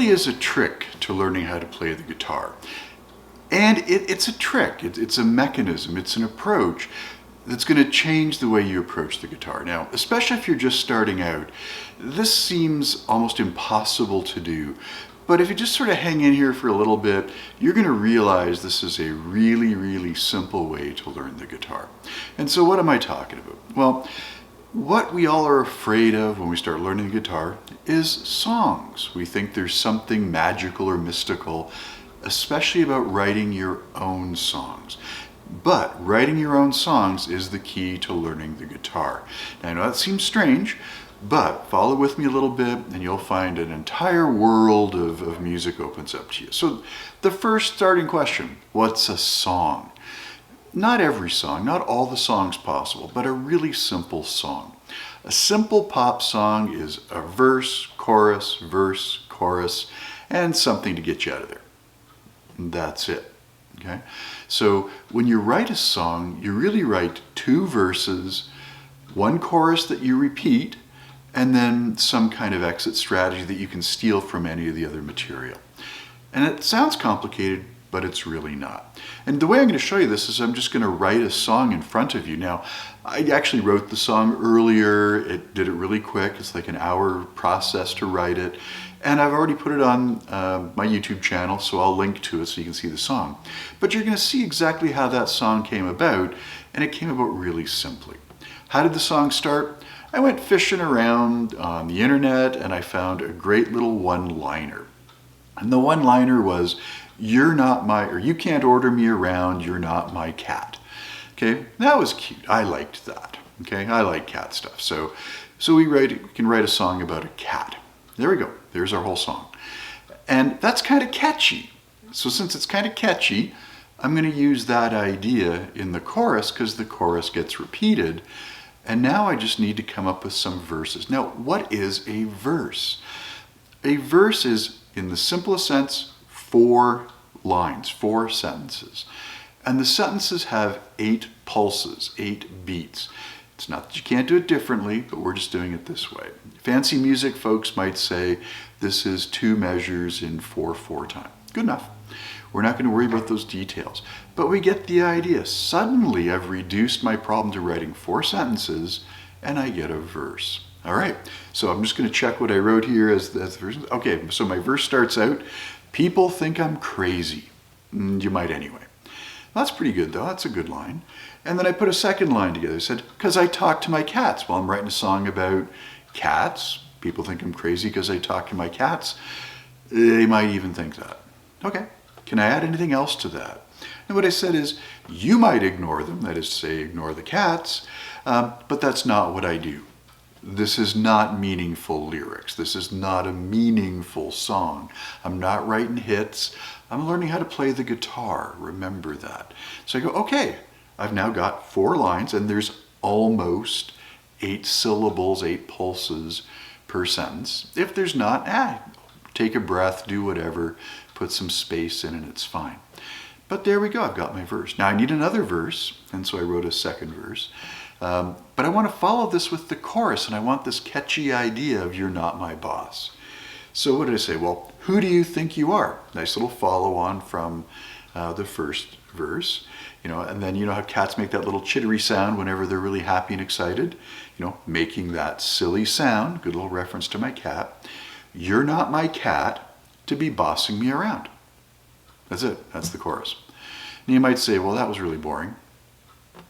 really is a trick to learning how to play the guitar. And it's a trick, it's a mechanism, it's an approach that's going to change the way you approach the guitar. Now, especially if you're just starting out, this seems almost impossible to do. But if you just sort of hang in here for a little bit, you're going to realize this is a really, really simple way to learn the guitar. And so what am I talking about? Well, what we all are afraid of when we start learning the guitar is songs. We think there's something magical or mystical, especially about writing your own songs. But writing your own songs is the key to learning the guitar. Now, I know that seems strange, but follow with me a little bit and you'll find an entire world of music opens up to you. So the first starting question, what's a song? Not every song, not all the songs possible, but a really simple song. A simple pop song is a verse, chorus, and something to get you out of there. And that's it. Okay? So when you write a song, you really write 2 verses, 1 chorus that you repeat, and then some kind of exit strategy that you can steal from any of the other material. And it sounds complicated, but it's really not. And the way I'm going to show you this is I'm just going to write a song in front of you. Now, I actually wrote the song earlier. It did it really quick. It's like an hour process to write it. And I've already put it on my YouTube channel, so I'll link to it so you can see the song. But you're going to see exactly how that song came about, and it came about really simply. How did the song start? I went fishing around on the internet and I found a great little one-liner. And the one-liner was, "You're not my, or you can't order me around, you're not my cat." Okay, that was cute. I liked that. Okay, I like cat stuff. So we can write a song about a cat. There we go. There's our whole song. And that's kind of catchy. So since it's kind of catchy, I'm going to use that idea in the chorus because the chorus gets repeated. And now I just need to come up with some verses. Now, what is a verse? A verse is, in the simplest sense, 4 lines, 4 sentences. And the sentences have 8 pulses, 8 beats. It's not that you can't do it differently, but we're just doing it this way. Fancy music folks might say this is 2 measures in 4/4 time. Good enough. We're not going to worry about those details, but we get the idea. Suddenly I've reduced my problem to writing 4 sentences and I get a verse. All right, so I'm just going to check what I wrote here as the verse. Okay, so my verse starts out, "People think I'm crazy." You might anyway. That's pretty good though, that's a good line. And then I put a second line together. I said, "Because I talk to my cats." Well, I'm writing a song about cats. People think I'm crazy because I talk to my cats. They might even think that. Okay, can I add anything else to that? And what I said is, you might ignore them, that is to say, ignore the cats, but that's not what I do. This is not meaningful lyrics. This is not a meaningful song. I'm not writing hits. I'm learning how to play the guitar. Remember that. So I go, okay, I've now got 4 lines and there's almost 8 syllables, 8 pulses per sentence. If there's not, take a breath, do whatever, put some space in and it's fine. But there we go, I've got my verse. Now I need another verse, and so I wrote a second verse. But I want to follow this with the chorus, and I want this catchy idea of "you're not my boss." So what did I say? Well, who do you think you are? Nice little follow on from the first verse. And then you know how cats make that little chittery sound whenever they're really happy and excited? Making that silly sound, good little reference to my cat. You're not my cat to be bossing me around. That's it, that's the chorus. And you might say, well, that was really boring.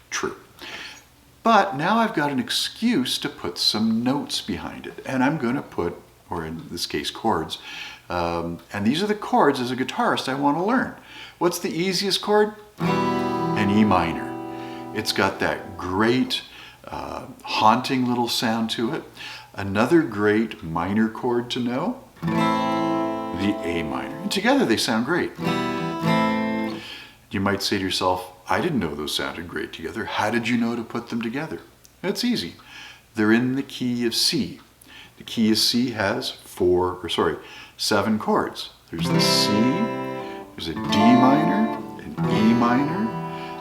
True. But now I've got an excuse to put some notes behind it. And I'm going to put, or in this case, chords. And these are the chords as a guitarist I want to learn. What's the easiest chord? An E minor. It's got that great haunting little sound to it. Another great minor chord to know, the A minor. And together they sound great. You might say to yourself, I didn't know those sounded great together. How did you know to put them together? It's easy. They're in the key of C. The key of C has 7 chords. There's the C, there's a D minor, an E minor.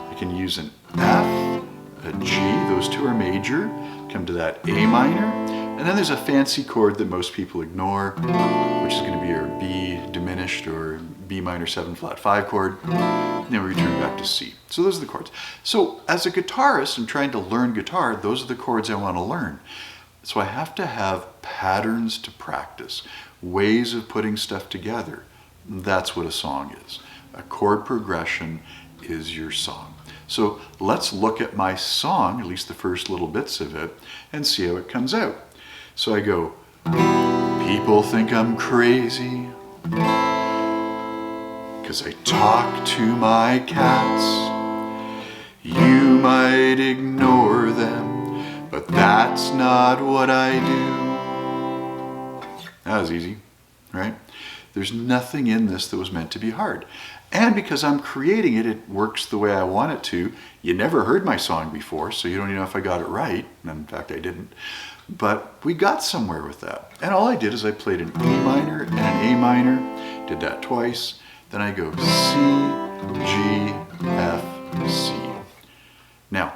I can use an F, a G, those 2 are major. Come to that A minor, And then there's a fancy chord that most people ignore, which is going to be your B diminished or B minor 7 flat 5 chord. And then we return back to C. So those are the chords. So as a guitarist, I'm trying to learn guitar. Those are the chords I want to learn. So I have to have patterns to practice, ways of putting stuff together. That's what a song is. A chord progression is your song. So let's look at my song, at least the first little bits of it, and see how it comes out. So I go, people think I'm crazy because I talk to my cats. You might ignore them, but that's not what I do. That was easy, right? There's nothing in this that was meant to be hard. And because I'm creating it, it works the way I want it to. You never heard my song before, so you don't even know if I got it right. And in fact, I didn't. But we got somewhere with that. And all I did is I played an E minor and an A minor, did that twice. Then I go C, G, F, C. Now,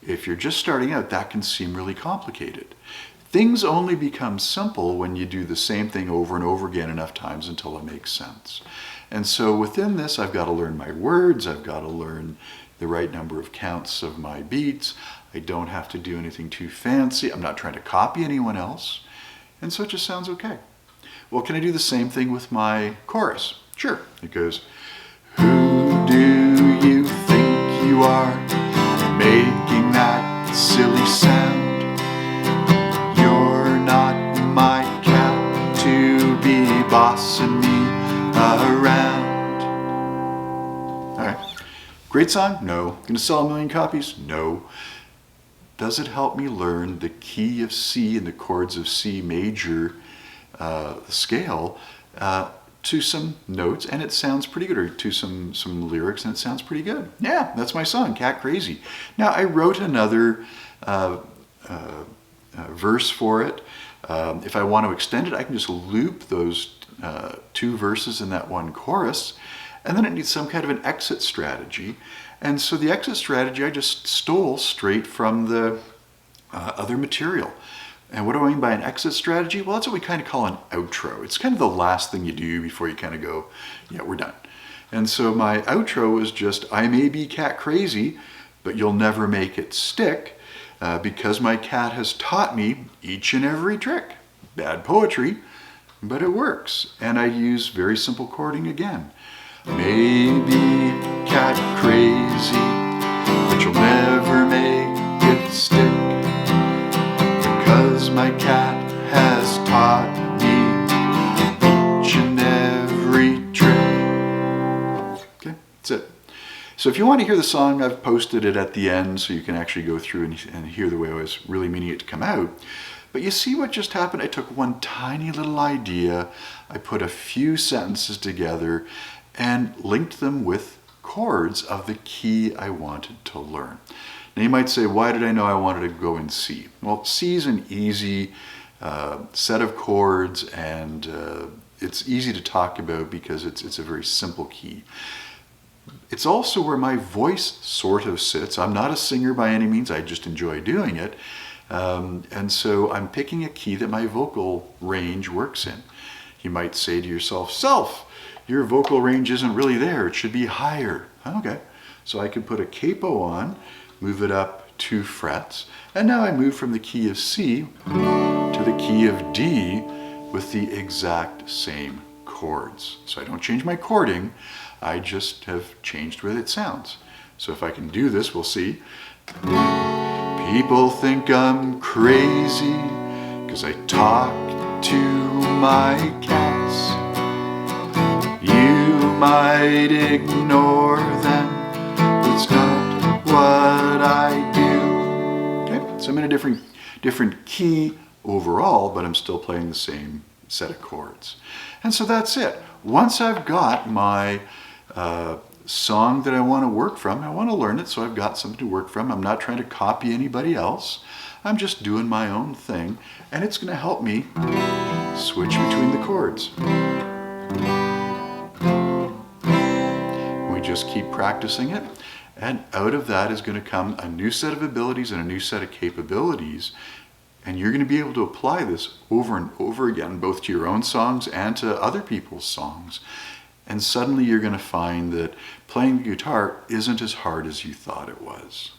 if you're just starting out, that can seem really complicated. Things only become simple when you do the same thing over and over again enough times until it makes sense. And so within this, I've got to learn my words, I've got to learn the right number of counts of my beats. I don't have to do anything too fancy. I'm not trying to copy anyone else. And so it just sounds okay. Well, can I do the same thing with my chorus? Sure. It goes, who do you think you are making that silly sound? You're not my cat to be bossing me around. All right. Great song? No. Gonna sell 1 million copies? No. Does it help me learn the key of C and the chords of C major scale to some notes, and it sounds pretty good, or to some lyrics, and it sounds pretty good? Yeah, that's my song, Cat Crazy. Now, I wrote another verse for it. If I want to extend it, I can just loop those 2 verses in that one chorus, and then it needs some kind of an exit strategy. And so the exit strategy I just stole straight from the other material. And what do I mean by an exit strategy? Well, that's what we kind of call an outro. It's kind of the last thing you do before you kind of go, yeah, we're done. And so my outro is just, I may be cat crazy, but you'll never make it stick because my cat has taught me each and every trick. Bad poetry, but it works. And I use very simple chording again. Maybe cat crazy, but you'll never make it stick because my cat has taught me each and every trick. Okay, that's it. So if you want to hear the song, I've posted it at the end so you can actually go through and hear the way I was really meaning it to come out. But you see what just happened? I took one tiny little idea, I put a few sentences together, and linked them with chords of the key I wanted to learn. Now you might say, why did I know I wanted to go in C? Well, C is an easy set of chords, and it's easy to talk about because it's a very simple key. It's also where my voice sort of sits. I'm not a singer by any means, I just enjoy doing it. And so I'm picking a key that my vocal range works in. You might say to yourself, your vocal range isn't really there, it should be higher. Okay, so I can put a capo on, move it up 2 frets, and now I move from the key of C to the key of D with the exact same chords. So I don't change my chording, I just have changed where it sounds. So if I can do this, we'll see. People think I'm crazy because I talk to my cats. You might ignore them, it's not what I do. Okay, so I'm in a different key overall, but I'm still playing the same set of chords. And so that's it. Once I've got my song that I want to work from, I want to learn it so I've got something to work from. I'm not trying to copy anybody else. I'm just doing my own thing, and it's going to help me switch between the chords. We just keep practicing it, and out of that is going to come a new set of abilities and a new set of capabilities And you're going to be able to apply this over and over again, both to your own songs and to other people's songs. And suddenly you're going to find that playing the guitar isn't as hard as you thought it was.